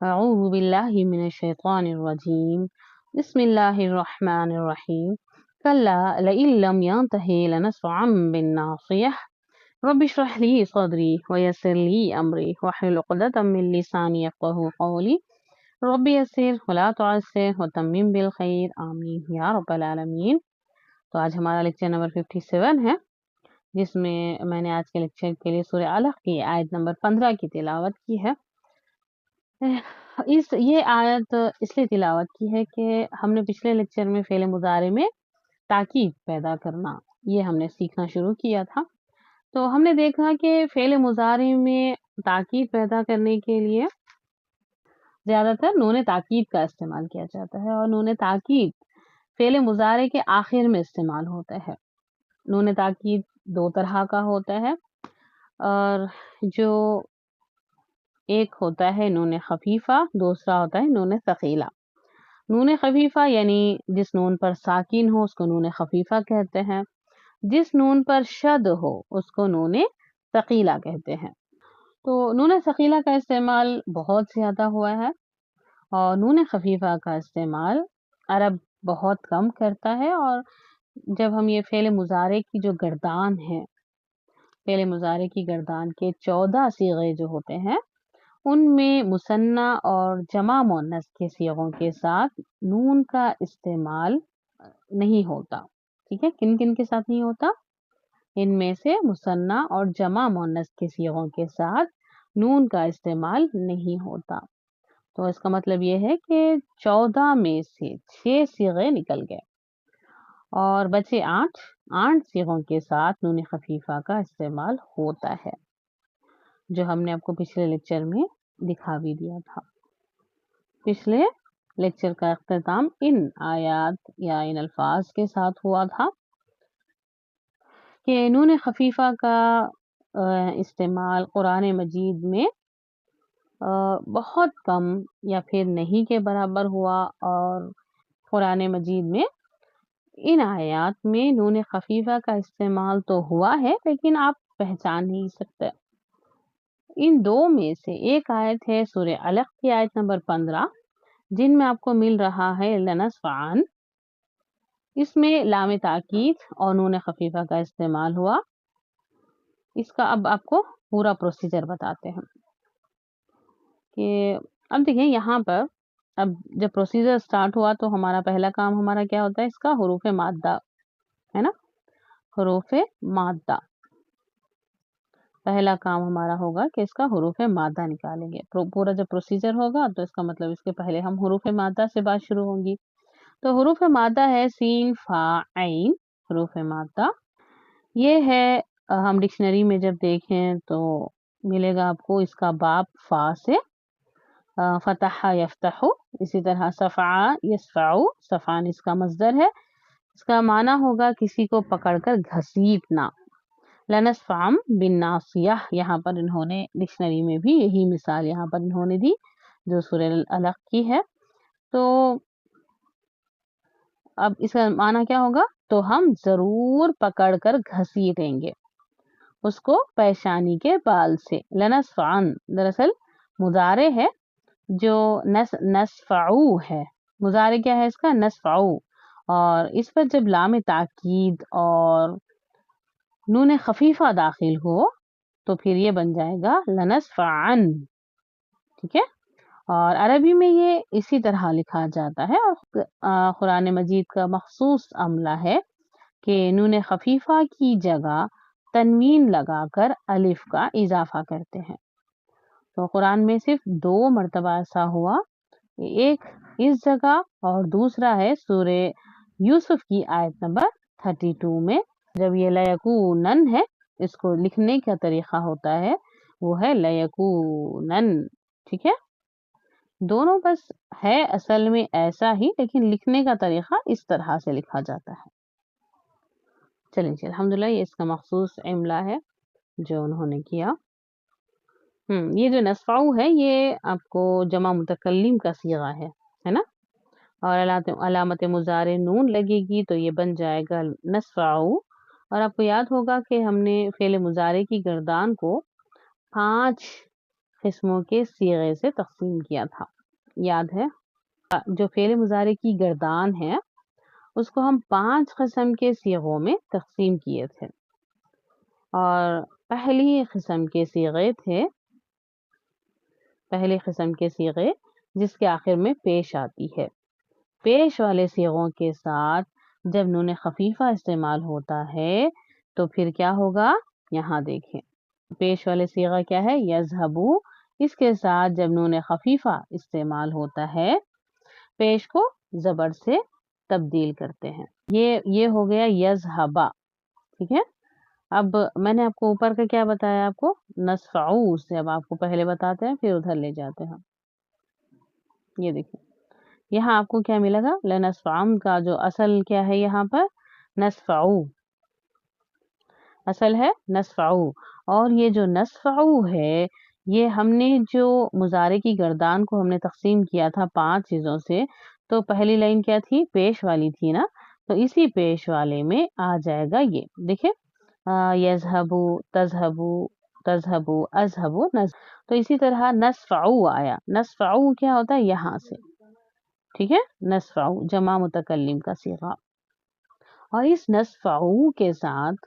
أعوذ بالله من الشيطان الرجيم بسم الله الرحمن الرحيم كلا لئن لم ينته لنسفعا بالناصية رب اشرح لي صدري ويسر لي أمري واحلل عقدة من لساني يفقهوا قولي رب يسر ولا تعسر وتمم بالخير آمین یا رب العالمین۔ تو آج ہمارا لیکچر نمبر 57 ہے، جس میں میں نے آج کے لیکچر کے لیے سورہ علق کی آیت نمبر 15 کی تلاوت کی ہے۔ یہ آیت اس لیے تلاوت کی ہے کہ ہم نے پچھلے لیکچر میں فعل مضارع میں تاکید پیدا کرنا یہ ہم نے سیکھنا شروع کیا تھا۔ تو ہم نے دیکھا کہ فعل مضارع میں تاکید پیدا کرنے کے لیے زیادہ تر نون تاکید کا استعمال کیا جاتا ہے، اور نون تاکید فعل مضارع کے آخر میں استعمال ہوتا ہے۔ نون تاکید دو طرح کا ہوتا ہے، اور جو ایک ہوتا ہے نون خفیفہ، دوسرا ہوتا ہے نون ثقیلہ۔ نون خفیفہ یعنی جس نون پر ساکن ہو اس کو نون خفیفہ کہتے ہیں، جس نون پر شد ہو اس کو نون ثقیلہ کہتے ہیں۔ تو نون ثقیلہ کا استعمال بہت زیادہ ہوا ہے، اور نون خفیفہ کا استعمال عرب بہت کم کرتا ہے۔ اور جب ہم یہ فعل مضارع کی جو گردان ہے، فعل مضارع کی گردان کے 14 صیغے جو ہوتے ہیں، ان میں مثنیٰ اور جمع مؤنث کے صیغوں کے ساتھ نون کا استعمال نہیں ہوتا۔ ٹھیک ہے، کن کن کے ساتھ نہیں ہوتا؟ ان میں سے مثنیٰ اور جمع مؤنث کے صیغوں کے ساتھ نون کا استعمال نہیں ہوتا۔ تو اس کا مطلب یہ ہے کہ 14 میں سے 6 صیغے نکل گئے، اور بچے 8 صیغوں کے ساتھ نون خفیفہ کا استعمال ہوتا ہے، جو ہم نے آپ کو پچھلے لیکچر میں دکھا بھی دیا تھا۔ پچھلے لیکچر کا اختتام ان آیات یا ان الفاظ کے ساتھ ہوا تھا کہ نون خفیفہ کا استعمال قرآن مجید میں بہت کم یا پھر نہیں کے برابر ہوا، اور قرآن مجید میں ان آیات میں نون خفیفہ کا استعمال تو ہوا ہے، لیکن آپ پہچان نہیں سکتے۔ ان دو میں سے ایک آیت ہے سورہ علق کی آیت نمبر 15، جن میں آپ کو مل رہا ہے لنسفعن۔ اس میں لام تاکید اور نون خفیفہ کا استعمال ہوا۔ اس کا اب آپ کو پورا پروسیجر بتاتے ہیں کہ اب دیکھیں یہاں پر اب جب پروسیجر سٹارٹ ہوا تو ہمارا پہلا کام ہمارا کیا ہوتا ہے؟ اس کا حروف مادہ ہے نا، حروف مادہ پہلا کام ہمارا ہوگا کہ اس کا حروف مادہ نکالیں گے۔ پورا جب پروسیجر ہوگا تو اس کا مطلب اس کے پہلے ہم حروف مادہ سے بات شروع ہوگی۔ تو حروف مادہ ہے سین، فا، عین۔ حروف مادہ یہ ہے، ہم ڈکشنری میں جب دیکھیں تو ملے گا آپ کو اس کا باب فا سے، فتح یفتح، اسی طرح صفع یصفع، صفعان اس کا مصدر ہے۔ اس کا معنی ہوگا کسی کو پکڑ کر گھسیٹنا۔ لنسفعا بالناصیہ، یہاں پر انہوں نے ڈکشنری میں بھی یہی مثال یہاں پر انہوں نے دی جو سورہ علق کی ہے۔ تو اب اس کا معنی کیا ہوگا؟ تو ہم ضرور پکڑ کر گھسیٹیں گے اس کو پیشانی کے بال سے۔ لنسفعا دراصل مضارع ہے جو نسفعو ہے، مضارع کیا ہے اس کا؟ نسفعو، اور اس پر جب لام تاکید اور نون خفیفہ داخل ہو تو پھر یہ بن جائے گا لنسفعن۔ ٹھیک ہے، اور عربی میں یہ اسی طرح لکھا جاتا ہے، اور قرآن مجید کا مخصوص عملہ ہے کہ نون خفیفہ کی جگہ تنوین لگا کر الف کا اضافہ کرتے ہیں۔ تو قرآن میں صرف 2 مرتبہ ایسا ہوا، ایک اس جگہ اور دوسرا ہے سورہ یوسف کی آیت نمبر 32 میں، جب یہ لیکونن ہے، اس کو لکھنے کا طریقہ ہوتا ہے وہ ہے لیکونن۔ ٹھیک ہے، دونوں بس ہے اصل میں ایسا ہی، لیکن لکھنے کا طریقہ اس طرح سے لکھا جاتا ہے۔ چلیں جی، الحمدللہ یہ اس کا مخصوص عملہ ہے جو انہوں نے کیا۔ یہ جو نسفعو ہے یہ آپ کو جمع متکلم کا صیغہ ہے نا، اور علامت مضارع نون لگے گی تو یہ بن جائے گا نسفعو۔ اور آپ کو یاد ہوگا کہ ہم نے فعل مضارع کی گردان کو 5 قسموں کے صیغے سے تقسیم کیا تھا، یاد ہے؟ جو فعل مضارع کی گردان ہے اس کو ہم 5 قسم کے صیغوں میں تقسیم کیے تھے، اور پہلی قسم کے صیغے جس کے آخر میں پیش آتی ہے، پیش والے صیغوں کے ساتھ جب نون خفیفہ استعمال ہوتا ہے تو پھر کیا ہوگا؟ یہاں دیکھیں، پیش والے صیغہ کیا ہے؟ یذهبو، اس کے ساتھ جب نون خفیفہ استعمال ہوتا ہے پیش کو زبر سے تبدیل کرتے ہیں، یہ ہو گیا یذهبا، ٹھیک ہے؟ اب میں نے آپ کو اوپر کا کیا بتایا؟ آپ کو نسفعو سے، اب آپ کو پہلے بتاتے ہیں پھر ادھر لے جاتے ہیں۔ یہ دیکھیں یہاں آپ کو کیا ملے گا؟ لنسفعن کا جو اصل کیا ہے یہاں پر؟ نسفعو، اصل ہے نسفعو، اور یہ جو نسفعو ہے یہ ہم نے جو مضارع کی گردان کو ہم نے تقسیم کیا تھا 5 چیزوں سے، تو پہلی لائن کیا تھی؟ پیش والی تھی نا، تو اسی پیش والے میں آ جائے گا یہ، دیکھیں یذهبو، تذهبو، تذهبو، اذهبو، تو اسی طرح نسفعو آیا، نسفعو کیا ہوتا ہے؟ یہاں سے، ٹھیک ہے؟ نسفعو جمع متکلم کا صیغہ، اور اس نسفعو کے ساتھ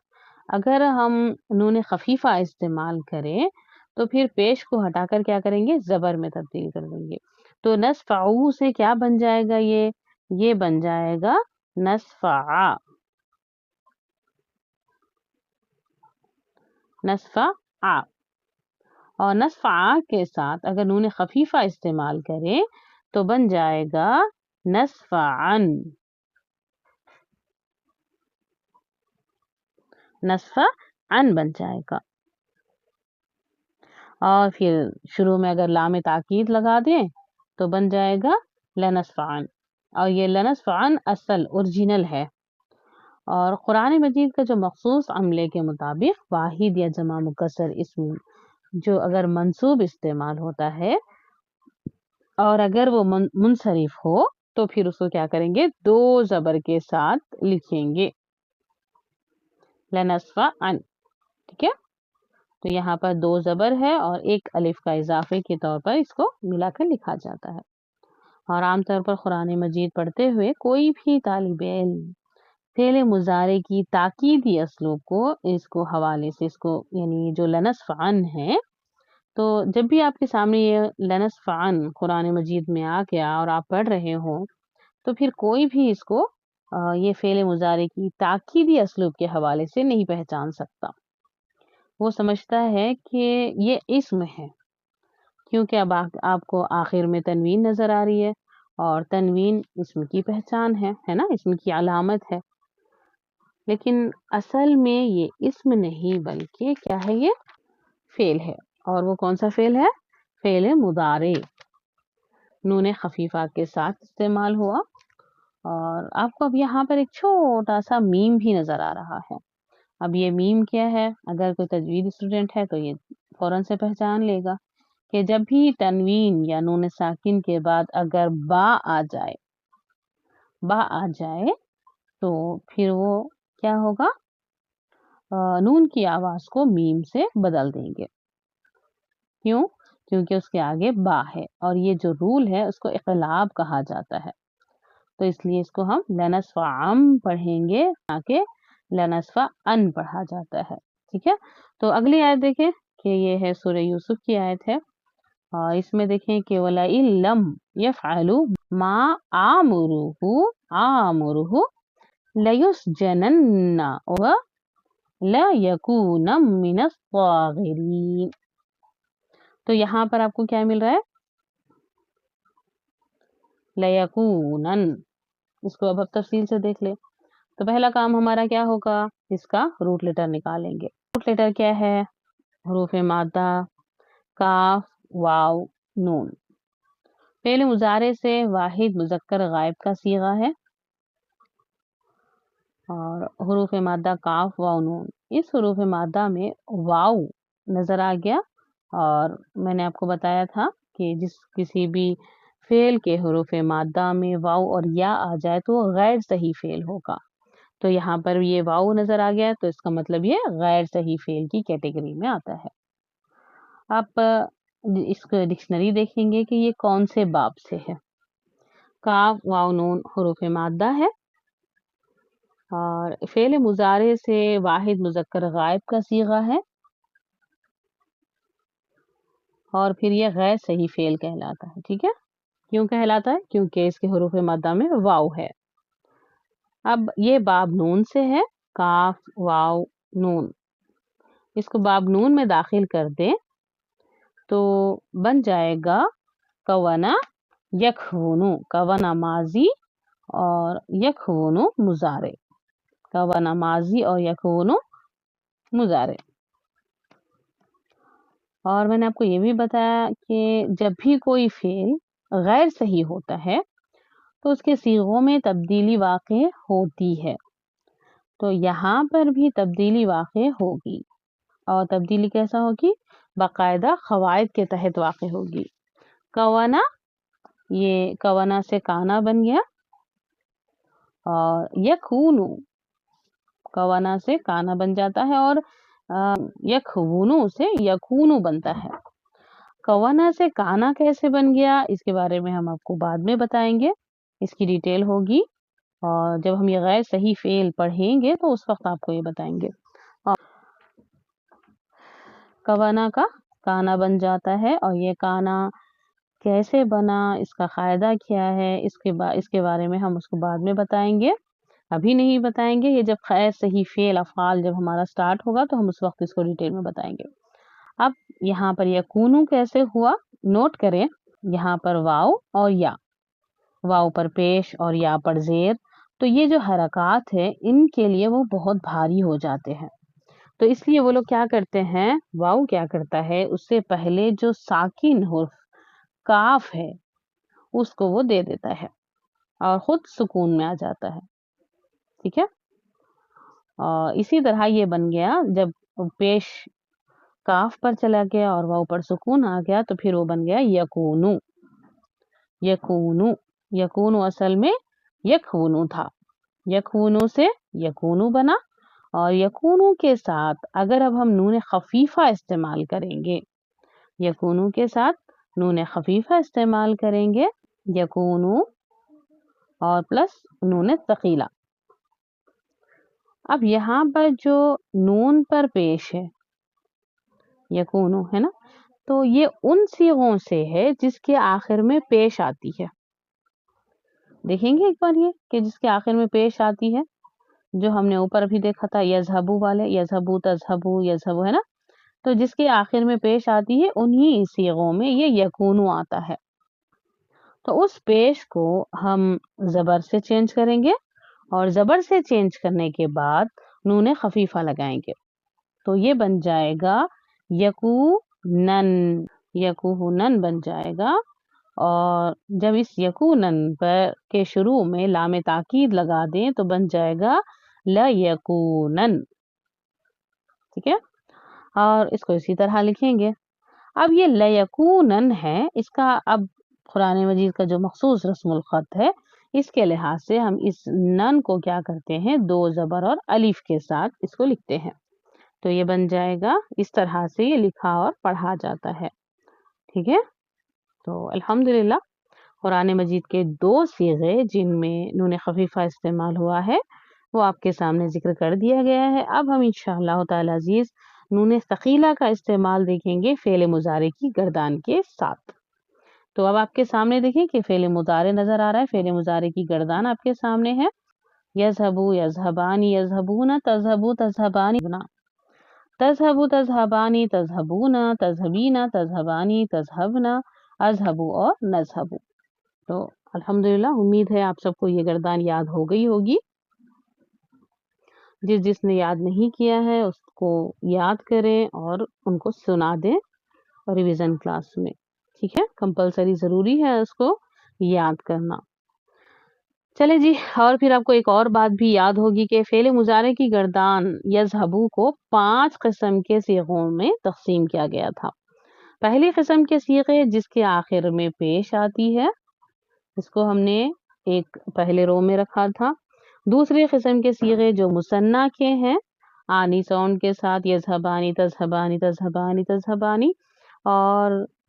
اگر ہم نون خفیفہ استعمال کریں تو پھر پیش کو ہٹا کر کیا کریں گے؟ زبر میں تبدیل کر دیں گے، تو نسفعو سے کیا بن جائے گا؟ یہ بن جائے گا نسفعا، نسفعا، اور نسفعا کے ساتھ اگر نون خفیفہ استعمال کریں تو بن جائے گا نسفعن، نسفعن بن جائے گا، اور پھر شروع میں اگر لام تاکید لگا دیں تو بن جائے گا لنسفعن، اور یہ لنسفعن اصل اوریجنل ہے، اور قرآن مجید کا جو مخصوص عملے کے مطابق واحد یا جمع مکسر اسم جو اگر منصوب استعمال ہوتا ہے اور اگر وہ منصرف ہو تو پھر اس کو کیا کریں گے؟ 2 زبر کے ساتھ لکھیں گے، لنسفعن، ٹھیک ہے؟ تو یہاں پر 2 زبر ہے اور 1 الف کا اضافے کے طور پر اس کو ملا کر لکھا جاتا ہے، اور عام طور پر قرآن مجید پڑھتے ہوئے کوئی بھی طالب علم فعل مضارع کی تاکیدی اسلوب کو اس کو حوالے سے اس کو یعنی جو لنسفعن ہے، تو جب بھی آپ کے سامنے یہ لنسفعن قرآن مجید میں آ گیا اور آپ پڑھ رہے ہوں تو پھر کوئی بھی اس کو یہ فعل مضارع کی تاکیدی اسلوب کے حوالے سے نہیں پہچان سکتا، وہ سمجھتا ہے کہ یہ اسم ہے، کیونکہ اب آپ کو آخر میں تنوین نظر آ رہی ہے، اور تنوین اسم کی پہچان ہے نا، اسم کی علامت ہے، لیکن اصل میں یہ اسم نہیں بلکہ کیا ہے؟ یہ فعل ہے، اور وہ کون سا فعل ہے؟ فعل مضارع، نون خفیفہ کے ساتھ استعمال ہوا، اور آپ کو اب یہاں پر ایک چھوٹا سا میم بھی نظر آ رہا ہے، اب یہ میم کیا ہے؟ اگر کوئی تجوید اسٹوڈنٹ ہے تو یہ فوراً سے پہچان لے گا کہ جب بھی تنوین یا نون ساکن کے بعد اگر با آ جائے تو پھر وہ کیا ہوگا؟ نون کی آواز کو میم سے بدل دیں گے، کیوں؟ کیونکہ اس کے آگے با ہے، اور یہ جو رول ہے اس کو اقلاب کہا جاتا ہے، تو اس لیے اس کو ہم لنسفعم پڑھیں گے نہ کہ لنسفعن پڑھا جاتا ہے، ٹھیک ہے؟ تو اگلی آیت دیکھیں کہ یہ ہے سورہ یوسف کی آیت ہے، اور اس میں دیکھیں کہ وَلَئِن لَّمْ يَفْعَلُوا مَا آمُرُهُ لَيُسْجَنَنَّ وَلَيَكُونًا مِّنَ الصَّاغِرِينَ، تو یہاں پر آپ کو کیا مل رہا ہے؟ لَيَكُونًا، اس کو اب تفصیل سے دیکھ لیں، تو پہلا کام ہمارا کیا ہوگا؟ اس کا روٹ لیٹر نکالیں گے، روٹ لیٹر کیا ہے؟ حروف مادہ کاف، واو، نون، فعل مضارع سے واحد مذکر غائب کا صیغہ ہے، اور حروف مادہ کاف، واو، نون، اس حروف مادہ میں واو نظر آ گیا، اور میں نے آپ کو بتایا تھا کہ کسی بھی فعل کے حروف مادہ میں واو اور یا آ جائے تو وہ غیر صحیح فعل ہوگا، تو یہاں پر یہ واو نظر آ گیا تو اس کا مطلب یہ غیر صحیح فعل کی کیٹیگری میں آتا ہے۔ اب اس کو ڈکشنری دیکھیں گے کہ یہ کون سے باب سے ہے۔ کاف واو نون حروف مادہ ہے، اور فعل مضارع سے واحد مذکر غائب کا صیغہ ہے، اور پھر یہ غیر صحیح فعل کہلاتا ہے۔ ٹھیک ہے، کیوں کہلاتا ہے؟ کیونکہ اس کے حروف مادہ میں واو ہے۔ اب یہ باب نون سے ہے، کاف واو نون، اس کو باب نون میں داخل کر دیں تو بن جائے گا کوانا یکونو، کوانا ماضی اور یکونو مضارع، کوانا ماضی اور یکونو مضارع۔ اور میں نے آپ کو یہ بھی بتایا کہ جب بھی کوئی فعل غیر صحیح ہوتا ہے تو اس کے صیغوں میں تبدیلی واقع ہوتی ہے، تو یہاں پر بھی تبدیلی واقع ہوگی، اور تبدیلی کیسا ہوگی؟ باقاعدہ قواعد کے تحت واقع ہوگی۔ کوانا، یہ کوانا سے کانا بن گیا، اور یکونو، کوانا سے کانا بن جاتا ہے، اور یکونو سے یکونو بنتا ہے۔ کوانا سے کانا کیسے بن گیا اس کے بارے میں ہم آپ کو بعد میں بتائیں گے، اس کی ڈیٹیل ہوگی، اور جب ہم یہ غیر صحیح فعل پڑھیں گے تو اس وقت آپ کو یہ بتائیں گے۔ کوانا کا کانا بن جاتا ہے، اور یہ کانا کیسے بنا، اس کا قاعدہ کیا ہے، اس کے بارے میں ہم اس کو بعد میں بتائیں گے، ابھی نہیں بتائیں گے۔ یہ جب غیر صحیح فعل افعال جب ہمارا سٹارٹ ہوگا تو ہم اس وقت اس کو ڈیٹیل میں بتائیں گے۔ اب یہاں پر یکونو کیسے ہوا، نوٹ کریں، یہاں پر واو اور یا، واو پر پیش اور یا پر زیر، تو یہ جو حرکات ہیں ان کے لیے وہ بہت بھاری ہو جاتے ہیں، تو اس لیے وہ لوگ کیا کرتے ہیں، واو کیا کرتا ہے، اس سے پہلے جو ساکن حرف کاف ہے اس کو وہ دے دیتا ہے اور خود سکون میں آ جاتا ہے۔ ٹھیک ہے، اور اسی طرح یہ بن گیا، جب پیش کاف پر چلا گیا اور واو پر سکون آ گیا تو پھر وہ بن گیا یکونو، یکونو، یکونو اصل میں یکونو تھا، یکونو سے یکونو بنا، اور یکونو کے ساتھ اگر اب ہم نون خفیفہ استعمال کریں گے، یکونو کے ساتھ نون خفیفہ استعمال کریں گے، یکونو اور پلس نون ثقیلہ۔ اب یہاں پر جو نون پر پیش ہے یکونو ہے نا، تو یہ ان صیغوں سے ہے جس کے آخر میں پیش آتی ہے، دیکھیں گے ایک بار یہ کہ جس کے آخر میں پیش آتی ہے، جو ہم نے اوپر بھی دیکھا تھا یذہبو والے، یذہبو تذہبو یذہبو ہے نا، تو جس کے آخر میں پیش آتی ہے انہی صیغوں میں یہ یکونو آتا ہے، تو اس پیش کو ہم زبر سے چینج کریں گے، اور زبر سے چینج کرنے کے بعد نون خفیفہ لگائیں گے، تو یہ بن جائے گا یکونن، یکونن بن جائے گا، اور جب اس یکونن پر کے شروع میں لام تاکید لگا دیں تو بن جائے گا لیکونن۔ ٹھیک ہے، اور اس کو اسی طرح لکھیں گے۔ اب یہ لیکونن ہے، اس کا اب قرآن مجید کا جو مخصوص رسم الخط ہے اس کے لحاظ سے ہم اس نن کو کیا کرتے ہیں، دو زبر اور الف کے ساتھ اس کو لکھتے ہیں، تو یہ بن جائے گا، اس طرح سے یہ لکھا اور پڑھا جاتا ہے۔ ٹھیک ہے، تو الحمدللہ قرآن مجید کے دو صیغے جن میں نون خفیفہ استعمال ہوا ہے وہ آپ کے سامنے ذکر کر دیا گیا ہے۔ اب ہم انشاءاللہ تعالی عزیز نون ثقیلہ کا استعمال دیکھیں گے فعل مضارع کی گردان کے ساتھ۔ تو اب آپ کے سامنے دیکھیں کہ فعل مضارع نظر آ رہا ہے، فعل مضارع کی گردان آپ کے سامنے ہے، یذہبو یذہبانی یذہبون تذہبو تذہبانی، تذہبو تذہبانی تذہبون تذہبین تذہبانی تذہبنا، اذہبو اور نذہبو۔ تو الحمدللہ امید ہے آپ سب کو یہ گردان یاد ہو گئی ہوگی، جس نے یاد نہیں کیا ہے اس کو یاد کریں اور ان کو سنا دیں ریویژن کلاس میں۔ ٹھیک ہے، کمپلسری ضروری ہے اس کو یاد کرنا۔ چلے جی، اور پھر آپ کو ایک اور بات بھی یاد ہوگی کہ فعل مضارع کی گردان یذہبو کو 5 قسم کے صیغوں میں تقسیم کیا گیا تھا۔ پہلی قسم کے صیغے جس کے آخر میں پیش آتی ہے اس کو ہم نے ایک پہلے رو میں رکھا تھا۔ دوسری قسم کے صیغے جو مثنیٰ کے ہیں، آنی ساؤنڈ کے ساتھ، یذہبانی تذہبانی تذہبانی تذہبانی، اور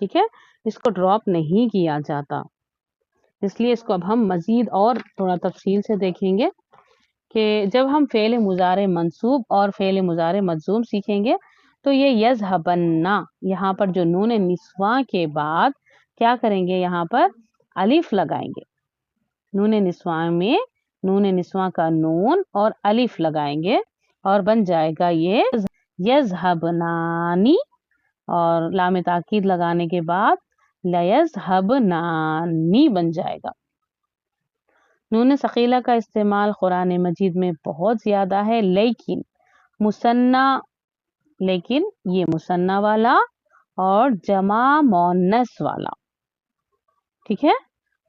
ٹھیک ہے، اس کو ڈراپ نہیں کیا جاتا، اس لیے اس کو اب ہم مزید اور تھوڑا تفصیل سے دیکھیں گے کہ جب ہم فعل مضارع منصوب اور فعل مضارع مجزوم سیکھیں گے تو یہ یذهبن، یہاں پر جو نون نسواں کے بعد کیا کریں گے، یہاں پر الف لگائیں گے، نون نسواں میں نون نسواں کا نون اور الف لگائیں گے اور بن جائے گا یہ یذهبنانی، اور لام تاکید لگانے کے بعد لیذهبنانی بن جائے گا۔ نون ثقیلہ کا استعمال قرآن مجید میں بہت زیادہ ہے، لیکن یہ مثنیٰ والا اور جمع مؤنث والا، ٹھیک ہے،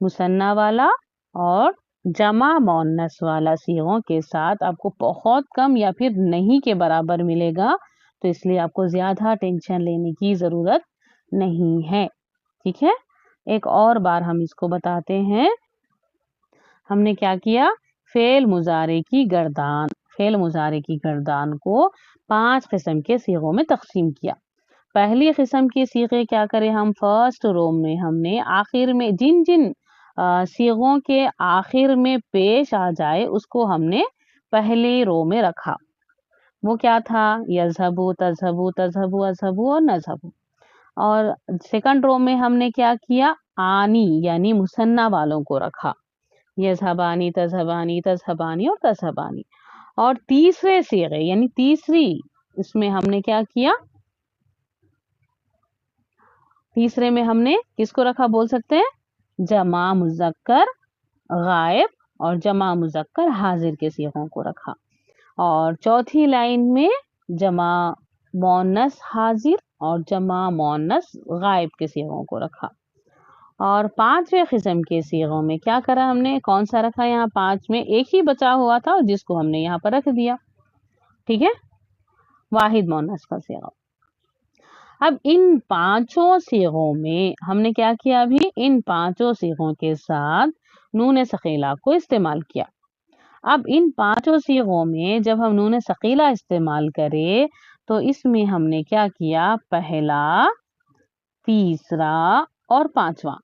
مثنیٰ والا اور جمع مؤنث والا صیغوں کے ساتھ آپ کو بہت کم یا پھر نہیں کے برابر ملے گا، تو اس لیے آپ کو زیادہ ٹینشن لینے کی ضرورت نہیں ہے، ٹھیک ہے۔ ایک اور بار ہم اس کو بتاتے ہیں، ہم نے کیا کیا، فعل مضارع کی گردان کو 5 قسم کے صیغوں میں تقسیم کیا۔ پہلی قسم کی صیغے کیا کریں ہم، فرسٹ رو میں ہم نے آخر میں جن صیغوں کے آخر میں پیش آ جائے اس کو ہم نے پہلی رو میں رکھا، وہ کیا تھا، یذهبو، تذهبو، تذهبو، اذهبو اور نذهبو۔ اور سیکنڈ رو میں ہم نے کیا کیا، آنی یعنی مثنیٰ والوں کو رکھا، یذهبانی، تذهبانی، تذهبانی اور تذهبانی۔ اور تیسرے صیغے یعنی تیسری اس میں ہم نے کیا کیا، تیسرے میں ہم نے کس کو رکھا بول سکتے ہیں، جمع مذکر غائب اور جمع مذکر حاضر کے صیغوں کو رکھا، اور چوتھی لائن میں جمع مؤنث حاضر اور جمع مؤنث غائب کے صیغوں کو رکھا، اور 5ویں قسم کے صیغوں میں کیا کرا ہم نے، کون سا رکھا، یہاں 5 میں ایک ہی بچا ہوا تھا جس کو ہم نے یہاں پر رکھ دیا، ٹھیک ہے، واحد مؤنث کا صیغہ۔ اب ان 5 صیغوں میں ہم نے کیا کیا، ابھی ان 5 صیغوں کے ساتھ نون ثقیلہ کو استعمال کیا۔ اب ان 5 صیغوں میں جب ہم نون ثقیلہ استعمال کرے تو اس میں ہم نے کیا کیا، پہلا، تیسرا اور 5واں،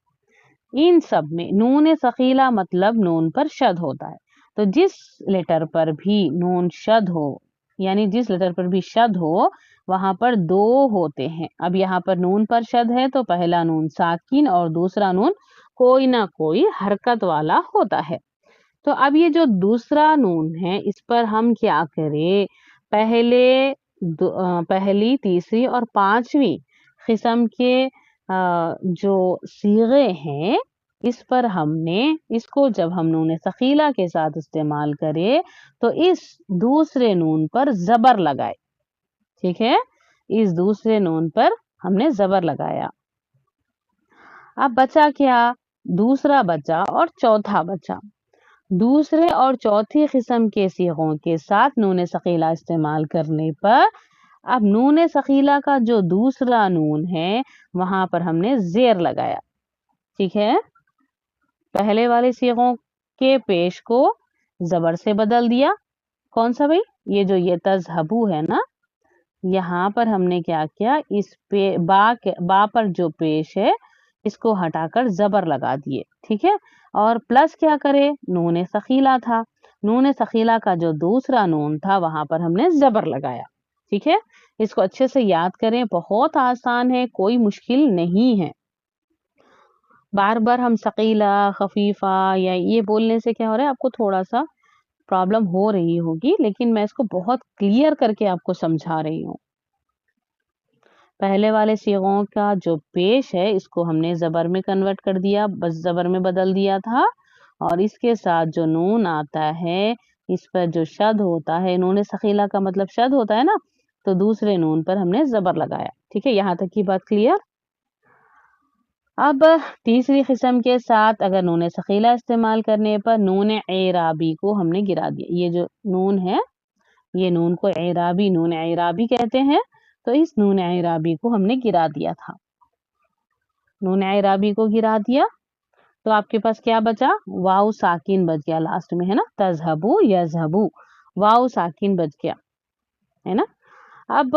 ان سب میں نون ثقیلہ مطلب نون پر شد ہوتا ہے، تو جس لیٹر پر بھی نون شد ہو یعنی جس لیٹر پر بھی شد ہو وہاں پر 2 ہوتے ہیں۔ اب یہاں پر نون پر شد ہے تو پہلا نون ساکن اور دوسرا نون کوئی نہ کوئی حرکت والا ہوتا ہے، تو اب یہ جو دوسرا نون ہے اس پر ہم کیا کریں، پہلی، تیسری اور 5ویں قسم کے جو صیغے ہیں اس پر ہم نے اس کو جب ہم نون ثقیلہ کے ساتھ استعمال کرے تو اس دوسرے نون پر زبر لگائے، ٹھیک ہے، اس دوسرے نون پر ہم نے زبر لگایا۔ اب بچا کیا، دوسرا بچا اور چوتھا بچا، دوسرے اور چوتھی قسم کے صیغوں کے ساتھ نون ثقیلہ استعمال کرنے پر اب نون ثقیلہ کا جو دوسرا نون ہے وہاں پر ہم نے زیر لگایا، ٹھیک ہے، پہلے والے صیغوں کے پیش کو زبر سے بدل دیا، کون سا بھائی، یہ جو یہ تذهبو ہے نا، یہاں پر ہم نے کیا کیا، اس پہ با پر جو پیش ہے اس کو ہٹا کر زبر لگا دیے، ٹھیک ہے، اور پلس کیا کرے، نون ثقیلہ تھا، نون ثقیلہ کا جو دوسرا نون تھا وہاں پر ہم نے زبر لگایا، ٹھیک ہے، اس کو اچھے سے یاد کریں، بہت آسان ہے، کوئی مشکل نہیں ہے۔ بار بار ہم ثقیلہ، خفیفہ یا یہ بولنے سے کیا ہو رہا ہے، آپ کو تھوڑا سا پرابلم ہو رہی ہوگی، لیکن میں اس کو بہت کلیئر کر کے آپ کو سمجھا رہی ہوں۔ پہلے والے صیغوں کا جو پیش ہے اس کو ہم نے زبر میں کنورٹ کر دیا، بس زبر میں بدل دیا تھا، اور اس کے ساتھ جو نون آتا ہے اس پر جو شد ہوتا ہے، نون ثقیلہ کا مطلب شد ہوتا ہے نا، تو دوسرے نون پر ہم نے زبر لگایا، ٹھیک ہے، یہاں تک کی بات کلیئر۔ اب تیسری قسم کے ساتھ اگر نون ثقیلہ استعمال کرنے پر نون اعرابی کو ہم نے گرا دیا، یہ جو نون ہے یہ نون کو نون اعرابی کہتے ہیں، تو اس نون اعرابی کو ہم نے گرا دیا تھا، نون اعرابی کو گرا دیا تو آپ کے پاس کیا بچا، واو ساکن بچ گیا، لاسٹ میں ہے نا، تذهبو یذهبو، واو ساکن بچ گیا ہے نا۔ اب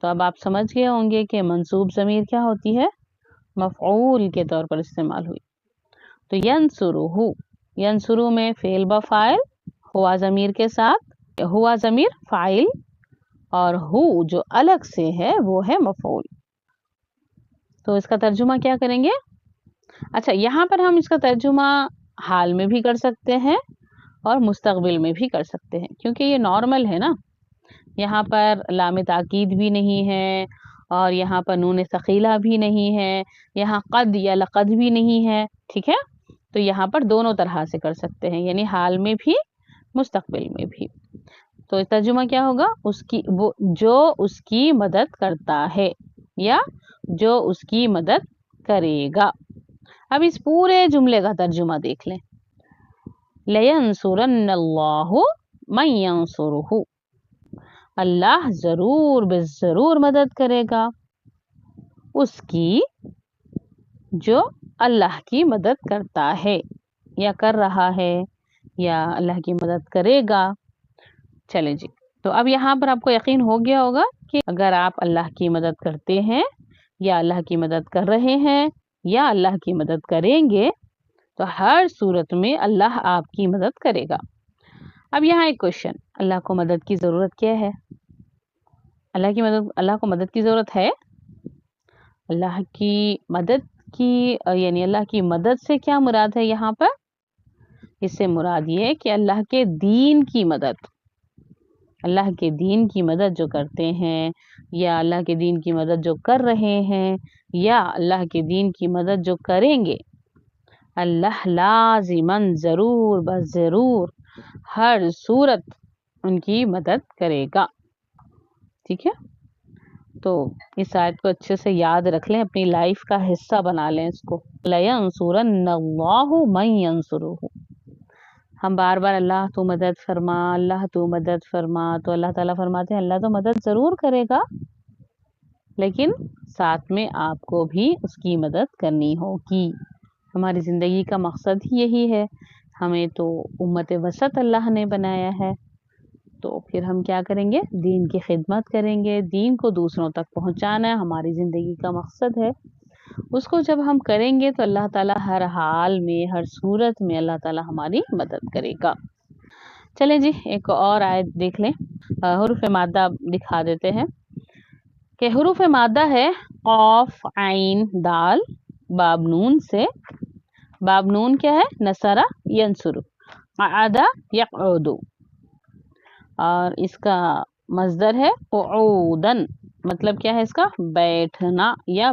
تو اب آپ سمجھ گئے ہوں گے کہ منصوب ضمیر کیا ہوتی ہے، مفعول کے طور پر استعمال ہوئی۔ تو ینصرہ، ینصرہ میں فعل بفاعل ہوا ضمیر کے ساتھ، ہوا ضمیر فاعل اور ہو جو الگ سے ہے وہ ہے مفعول۔ تو اس کا ترجمہ کیا کریں گے؟ اچھا، یہاں پر ہم اس کا ترجمہ حال میں بھی کر سکتے ہیں اور مستقبل میں بھی کر سکتے ہیں، کیونکہ یہ نارمل ہے نا، یہاں پر لام تاکید بھی نہیں ہے اور یہاں پر نون ثقیلہ بھی نہیں ہے، یہاں قد یا لقد بھی نہیں ہے، ٹھیک ہے؟ تو یہاں پر دونوں طرح سے کر سکتے ہیں، یعنی حال میں بھی مستقبل میں بھی۔ تو ترجمہ کیا ہوگا؟ وہ جو اس کی مدد کرتا ہے یا جو اس کی مدد کرے گا۔ اب اس پورے جملے کا ترجمہ دیکھ لیں۔ لَيَنْصُرَنَّ اللَّهُ مَن يَنْصُرُهُ، اللہ ضرور بے ضرور مدد کرے گا اس کی جو اللہ کی مدد کرتا ہے یا کر رہا ہے یا اللہ کی مدد کرے گا۔ چلیں جی، تو اب یہاں پر آپ کو یقین ہو گیا ہوگا کہ اگر آپ اللہ کی مدد کرتے ہیں یا اللہ کی مدد کر رہے ہیں یا اللہ کی مدد کریں گے تو ہر صورت میں اللہ آپ کی مدد کرے گا۔ اب یہاں ایک کوشچن، اللہ کو مدد کی ضرورت کیا ہے؟ اللہ کو مدد کی ضرورت ہے؟ اللہ کی مدد کی یعنی اللہ کی مدد سے کیا مراد ہے یہاں پر؟ اس سے مراد یہ ہے کہ اللہ کے دین کی مدد، اللہ کے دین کی مدد جو کرتے ہیں یا اللہ کے دین کی مدد جو کر رہے ہیں یا اللہ کے دین کی مدد جو کریں گے، اللہ لازماً ضرور بس ضرور ہر صورت ان کی مدد کرے گا، ٹھیک ہے؟ تو اس آیت کو اچھے سے یاد رکھ لیں، اپنی لائف کا حصہ بنا لیں اس کو۔ لَيَنْصُرَنَّ اللَّهُ مَن يَنْصُرُهُ، ہم بار بار اللہ تو مدد فرما، اللہ تو مدد فرما، تو اللہ تعالیٰ فرماتے ہیں اللہ تو مدد ضرور کرے گا لیکن ساتھ میں آپ کو بھی اس کی مدد کرنی ہوگی۔ ہماری زندگی کا مقصد ہی یہی ہے، ہمیں تو امت وسط اللہ نے بنایا ہے، تو پھر ہم کیا کریں گے؟ دین کی خدمت کریں گے، دین کو دوسروں تک پہنچانا ہماری زندگی کا مقصد ہے۔ اس کو جب ہم کریں گے تو اللہ تعالیٰ ہر حال میں ہر صورت میں اللہ تعالیٰ ہماری مدد کرے گا۔ چلیں جی، ایک اور آیت دیکھ لیں، حروف مادہ دکھا دیتے ہیں کہ حروف مادہ ہے قاف عین دال باب نون سے۔ باب نون کیا ہے؟ نصر ینصر، قعد یقعد، اور اس کا مصدر ہے قعودن، مطلب کیا ہے اس کا؟ بیٹھنا یا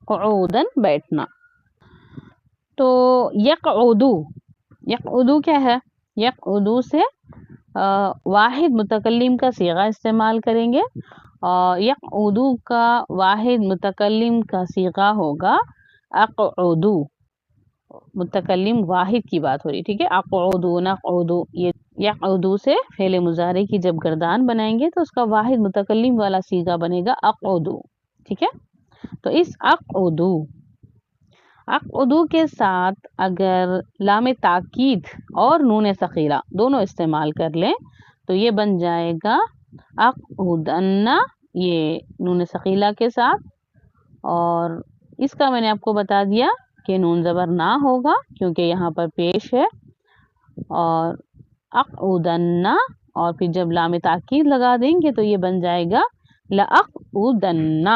قعودن بیٹھنا۔ تو یقعدو، یقعدو کیا ہے؟ یقعدو سے واحد متکلم کا صیغہ استعمال کریں گے، اور یقعدو کا واحد متکلم کا صیغہ ہوگا اقعدو، متکلم واحد کی بات ہو رہی، ٹھیک ہے؟ اقعدو نقعدو، یہ یقعدو سے فعل مضارع کی جب گردان بنائیں گے تو اس کا واحد متکلم والا صیغہ بنے گا اقعدو، ٹھیک ہے؟ تو اس اقعدو کے ساتھ اگر لام تاکید اور نون ثقیلہ دونوں استعمال کر لیں تو یہ بن جائے گا اقعدن، یہ نون ثقیلہ کے ساتھ، اور اس کا میں نے آپ کو بتا دیا کہ نون زبر نہ ہوگا کیونکہ یہاں پر پیش ہے، اور اقعدن، اور پھر جب لام تاکید لگا دیں گے تو یہ بن جائے گا لاقعدن،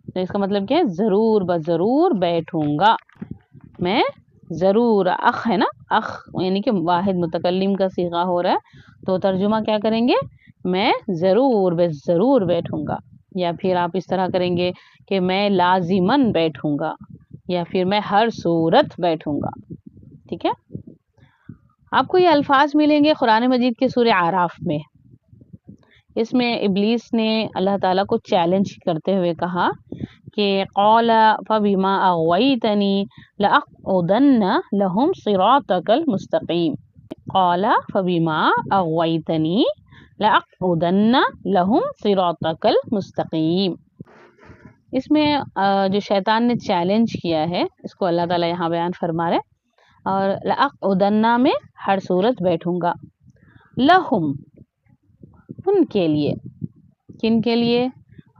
تو اس کا مطلب کیا ہے؟ ضرور بضرور بیٹھوں گا میں، ضرور اخ ہے نا، اخ یعنی کہ واحد متکلم کا صیغہ ہو رہا ہے، تو ترجمہ کیا کریں گے؟ میں ضرور بے ضرور بیٹھوں گا، یا پھر آپ اس طرح کریں گے کہ میں لازماً بیٹھوں گا، یا پھر میں ہر صورت بیٹھوں گا، ٹھیک ہے؟ آپ کو یہ الفاظ ملیں گے قرآن مجید کے سورہ اعراف میں۔ اس میں ابلیس نے اللہ تعالیٰ کو چیلنج کرتے ہوئے کہا کہ قال فبما اغویتنی لاقعدن لهم صراطک المستقیم، قال فبما اغویتنی لاقعدن لهم صراطک المستقیم۔ اس میں جو شیطان نے چیلنج کیا ہے اس کو اللہ تعالیٰ یہاں بیان فرما رہے، اور لاقعدن میں ہر صورت بیٹھوں گا، لہم ان کے لیے، کن کے لیے؟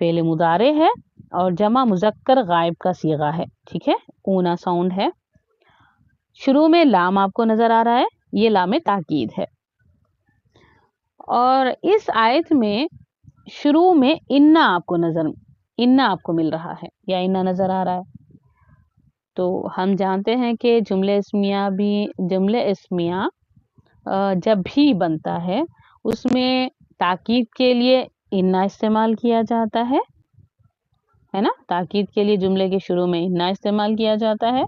فعل مضارع ہے اور جمع مذکر غائب کا صیغہ ہے. ٹھیک ہے, اونا ساؤنڈ ہے. شروع میں لام آپ کو نظر آ رہا ہے, یہ لام تاکید ہے. اور اس آیت میں شروع میں انا آپ کو مل رہا ہے یا انا نظر آ رہا ہے. تو ہم جانتے ہیں کہ جملے اسمیہ جب بھی بنتا ہے اس میں تاکید کے لیے انا استعمال کیا جاتا ہے نا. تاکید کے لیے جملے کے شروع میں انا استعمال کیا جاتا ہے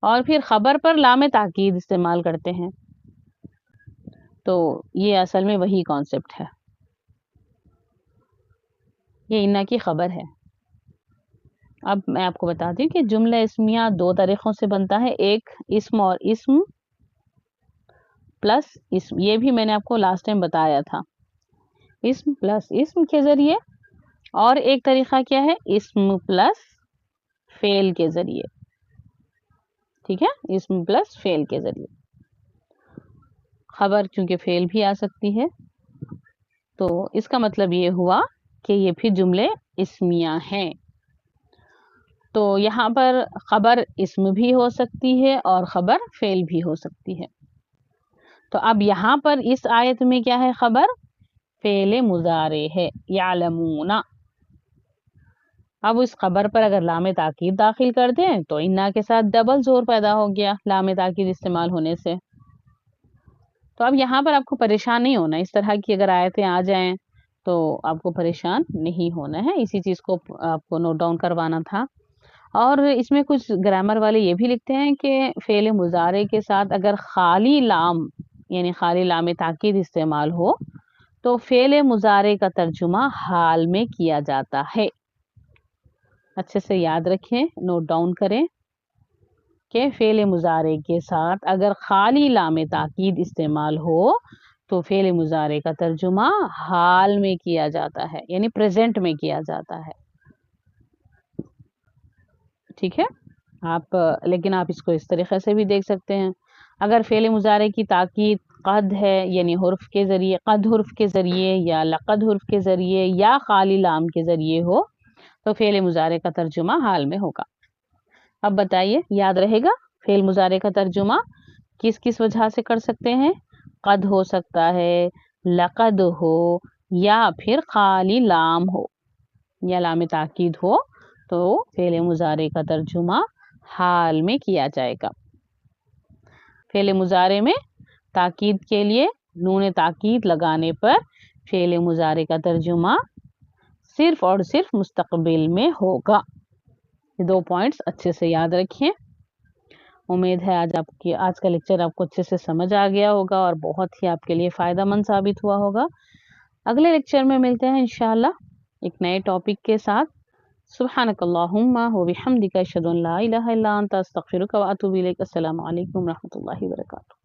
اور پھر خبر پر لام تاکید استعمال کرتے ہیں. تو یہ اصل میں وہی کانسیپٹ ہے, یہ انا کی خبر ہے. اب میں آپ کو بتا دوں کہ جملہ اسمیہ دو طریقوں سے بنتا ہے, ایک اسم اور اسم پلس اسم, یہ بھی میں نے آپ کو لاسٹ ٹائم بتایا تھا, اسم پلس اسم کے ذریعے. اور ایک طریقہ کیا ہے, اسم پلس فعل کے ذریعے. ٹھیک ہے, اسم پلس فعل کے ذریعے. خبر چونکہ فعل بھی آ سکتی ہے, تو اس کا مطلب یہ ہوا کہ یہ پھر جملے اسمیہ ہیں. تو یہاں پر خبر اسم بھی ہو سکتی ہے اور خبر فعل بھی ہو سکتی ہے. تو اب یہاں پر اس آیت میں کیا ہے, خبر فعل مضارع ہے, یعلمون. اب اس خبر پر اگر لام تاکید داخل کر دیں تو انا کے ساتھ ڈبل زور پیدا ہو گیا لام تاکید استعمال ہونے سے. تو اب یہاں پر آپ کو پریشان نہیں ہونا, اس طرح کی اگر آیتیں آ جائیں تو آپ کو پریشان نہیں ہونا ہے. اسی چیز کو آپ کو نوٹ ڈاؤن کروانا تھا. اور اس میں کچھ گرامر والے یہ بھی لکھتے ہیں کہ فعل مضارع کے ساتھ اگر خالی لام یعنی خالی لام تاکید استعمال ہو تو فعل مضارع کا ترجمہ حال میں کیا جاتا ہے. اچھے سے یاد رکھیں, نوٹ ڈاؤن کریں کہ فعل مضارع کے ساتھ اگر خالی لام تاکید استعمال ہو تو فعل مضارع کا ترجمہ حال میں کیا جاتا ہے, یعنی پریزنٹ میں کیا جاتا ہے. ٹھیک ہے, لیکن آپ اس کو اس طریقے سے بھی دیکھ سکتے ہیں. اگر فعل مضارع کی تاکید قد ہے یعنی حرف کے ذریعے, قد حرف کے ذریعے یا لقد حرف کے ذریعے یا خالی لام کے ذریعے ہو تو فعل مضارع کا ترجمہ حال میں ہوگا. اب بتائیے, یاد رہے گا فعل مضارع کا ترجمہ کس کس وجہ سے کر سکتے ہیں؟ قد ہو سکتا ہے, لقد ہو, یا پھر خالی لام ہو یا لام تاکید ہو تو فعل مضارع کا ترجمہ حال میں کیا جائے گا. فعل مضارع میں تاکید کے لیے نون تاکید لگانے پر فعل مضارع کا ترجمہ صرف اور صرف مستقبل میں ہوگا. یہ 2 پوائنٹس اچھے سے یاد رکھیں. امید ہے آج کا لیکچر آپ کو اچھے سے سمجھ آ گیا ہوگا اور بہت ہی آپ کے لیے فائدہ مند ثابت ہوا ہوگا. اگلے لیکچر میں ملتے ہیں انشاءاللہ ایک نئے ٹاپک کے ساتھ. سبحانک اللہم و بحمدک اشہد ان لا الہ الا انت استغفرک و اتوب الیک. السلام علیکم و رحمۃ اللہ وبرکاتہ.